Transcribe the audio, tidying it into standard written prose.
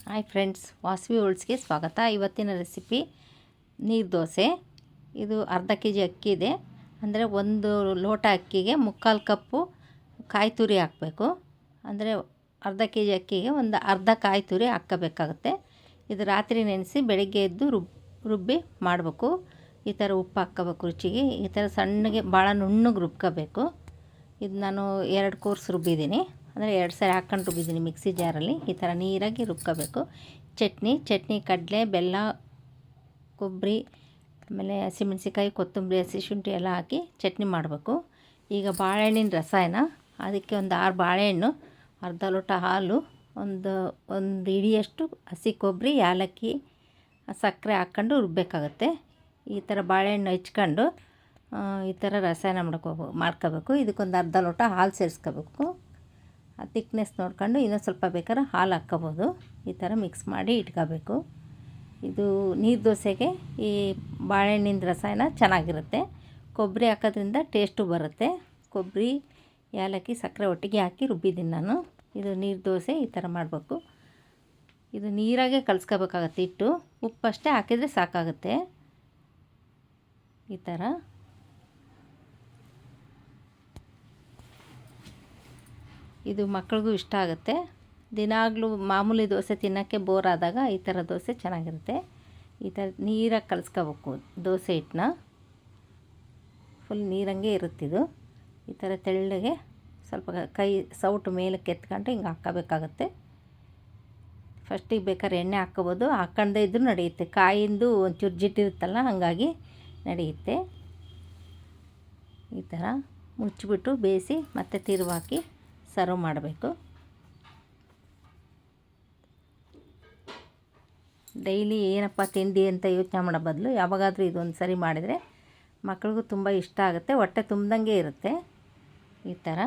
Hi friends, Vasavi ಓಲ್ಡ್ಸ್ಗೆ ಸ್ವಾಗತ. ಇವತ್ತಿನ recipe ನೀರು ದೋಸೆ. ಇದು ಅರ್ಧ ಕೆ ಜಿ ಅಕ್ಕಿ ಇದೆ. ಅಂದರೆ ಒಂದು ಲೋಟ ಅಕ್ಕಿಗೆ 3/4 ಕಪ್ಪು ಕಾಯಿ ತುರಿ ಹಾಕಬೇಕು. ಅಂದರೆ ಅರ್ಧ ಕೆ ಜಿ ಅಕ್ಕಿಗೆ ಒಂದು ಅರ್ಧ ಕಾಯಿ ತುರಿ ಹಾಕ್ಕೋಬೇಕಾಗುತ್ತೆ. ಇದು ರಾತ್ರಿ ನೆನೆಸಿ ಬೆಳಗ್ಗೆ ಎದ್ದು ರುಬ್ಬಿ ಮಾಡಬೇಕು. ಈ ಥರ ಉಪ್ಪು ಹಾಕ್ಕೋಬೇಕು ರುಚಿಗೆ. ಈ ಥರ ಸಣ್ಣಗೆ ಭಾಳ ನುಣ್ಣಗೆ ರುಬ್ಕೋಬೇಕು. ಇದು ನಾನು 2 ಕೋರ್ಸ್ ರುಬ್ಬಿದ್ದೀನಿ. ಅಂದರೆ 2 ಸಾರಿ ಹಾಕ್ಕೊಂಡು ರುಬ್ಬಿದ್ದೀನಿ ಮಿಕ್ಸಿ ಜಾರಲ್ಲಿ. ಈ ಥರ ನೀರಾಗಿ ರುಬ್ಕೋಬೇಕು. ಚಟ್ನಿ ಕಡಲೆ, ಬೆಲ್ಲ, ಕೊಬ್ಬರಿ, ಆಮೇಲೆ ಹಸಿಮೆಣ್ಸಿಕಾಯಿ, ಕೊತ್ತಂಬರಿ, ಹಸಿ ಶುಂಠಿ ಎಲ್ಲ ಹಾಕಿ ಚಟ್ನಿ ಮಾಡಬೇಕು. ಈಗ ಬಾಳೆಹಣ್ಣಿನ ರಸಾಯನ, ಅದಕ್ಕೆ ಒಂದು 6 ಬಾಳೆಹಣ್ಣು, ಅರ್ಧ ಲೋಟ ಹಾಲು, ಒಂದು ಹಿಡಿಯಷ್ಟು ಹಸಿ ಕೊಬ್ಬರಿ, ಏಲಕ್ಕಿ, ಸಕ್ಕರೆ ಹಾಕ್ಕೊಂಡು ರುಬ್ಬಬೇಕಾಗತ್ತೆ. ಈ ಥರ ಬಾಳೆಹಣ್ಣು ಹೆಚ್ಕೊಂಡು ಈ ಥರ ರಸಾಯನ ಮಾಡ್ಕೋಬೇಕು. ಇದಕ್ಕೊಂದು ಅರ್ಧ ಲೋಟ ಹಾಲು ಸೇರಿಸ್ಕೋಬೇಕು. ಆ ತಿಕ್ನೆಸ್ ನೋಡ್ಕೊಂಡು ಇನ್ನೂ ಸ್ವಲ್ಪ ಬೇಕಾದ್ರೆ ಹಾಲು ಹಾಕ್ಕೋಬೋದು. ಈ ಥರ ಮಿಕ್ಸ್ ಮಾಡಿ ಇಟ್ಕೋಬೇಕು. ಇದು ನೀರು ದೋಸೆಗೆ ಈ ಬಾಳೆಹಣ್ಣಿನ ರಸಾಯನ ಚೆನ್ನಾಗಿರುತ್ತೆ. ಕೊಬ್ಬರಿ ಹಾಕೋದ್ರಿಂದ ಟೇಸ್ಟು ಬರುತ್ತೆ. ಕೊಬ್ಬರಿ, ಏಲಕ್ಕಿ, ಸಕ್ಕರೆ ಒಟ್ಟಿಗೆ ಹಾಕಿ ರುಬ್ಬಿದ್ದೀನಿ ನಾನು. ಇದು ನೀರು ದೋಸೆ ಈ ಥರ ಮಾಡಬೇಕು. ಇದು ನೀರಾಗೆ ಕಲಿಸ್ಕೋಬೇಕಾಗತ್ತೆ. ಹಿಟ್ಟು ಉಪ್ಪಷ್ಟೇ ಹಾಕಿದರೆ ಸಾಕಾಗುತ್ತೆ. ಈ ಥರ ಇದು ಮಕ್ಕಳಿಗೂ ಇಷ್ಟ ಆಗುತ್ತೆ. ದಿನಾಗಲೂ ಮಾಮೂಲಿ ದೋಸೆ ತಿನ್ನೋಕ್ಕೆ ಬೋರ್ ಆದಾಗ ಈ ಥರ ದೋಸೆ ಚೆನ್ನಾಗಿರುತ್ತೆ. ಈ ಥರ ನೀರಾಗಿ ಕಲಿಸ್ಕೋಬೇಕು ದೋಸೆ ಹಿಟ್ಟನ್ನ. ಫುಲ್ ನೀರಂಗೆ ಇರುತ್ತಿದು. ಈ ಥರ ತೆಳ್ಳಗೆ ಸ್ವಲ್ಪ ಕೈ ಸೌಟು ಮೇಲಕ್ಕೆ ಎತ್ಕೊಂಡು ಹಿಂಗೆ ಹಾಕ್ಕೋಬೇಕಾಗತ್ತೆ. ಫಸ್ಟಿಗೆ ಬೇಕಾದ್ರೆ ಎಣ್ಣೆ ಹಾಕ್ಕೋಬೋದು, ಹಾಕ್ಕೊಂಡೇ ಇದ್ರೂ ನಡೆಯುತ್ತೆ. ಕಾಯಿಂದು ಒಂಚೂರು ಜಿಡ್ಡಿರುತ್ತಲ್ಲ, ಹಾಗಾಗಿ ನಡೆಯುತ್ತೆ. ಈ ಥರ ಮುಚ್ಚಿಬಿಟ್ಟು ಬೇಯಿಸಿ ಮತ್ತೆ ತಿರುವು ಹಾಕಿ ಸರ್ವ್ ಮಾಡಬೇಕು. ಡೈಲಿ ಏನಪ್ಪ ತಿಂಡಿ ಅಂತ ಯೋಚನೆ ಮಾಡೋ ಬದಲು ಯಾವಾಗಾದರೂ ಇದೊಂದು ಸರಿ ಮಾಡಿದರೆ ಮಕ್ಳಿಗೂ ತುಂಬ ಇಷ್ಟ ಆಗುತ್ತೆ. ಹೊಟ್ಟೆ ತುಂಬ್ದಂಗೆ ಇರುತ್ತೆ. ಈ ಥರ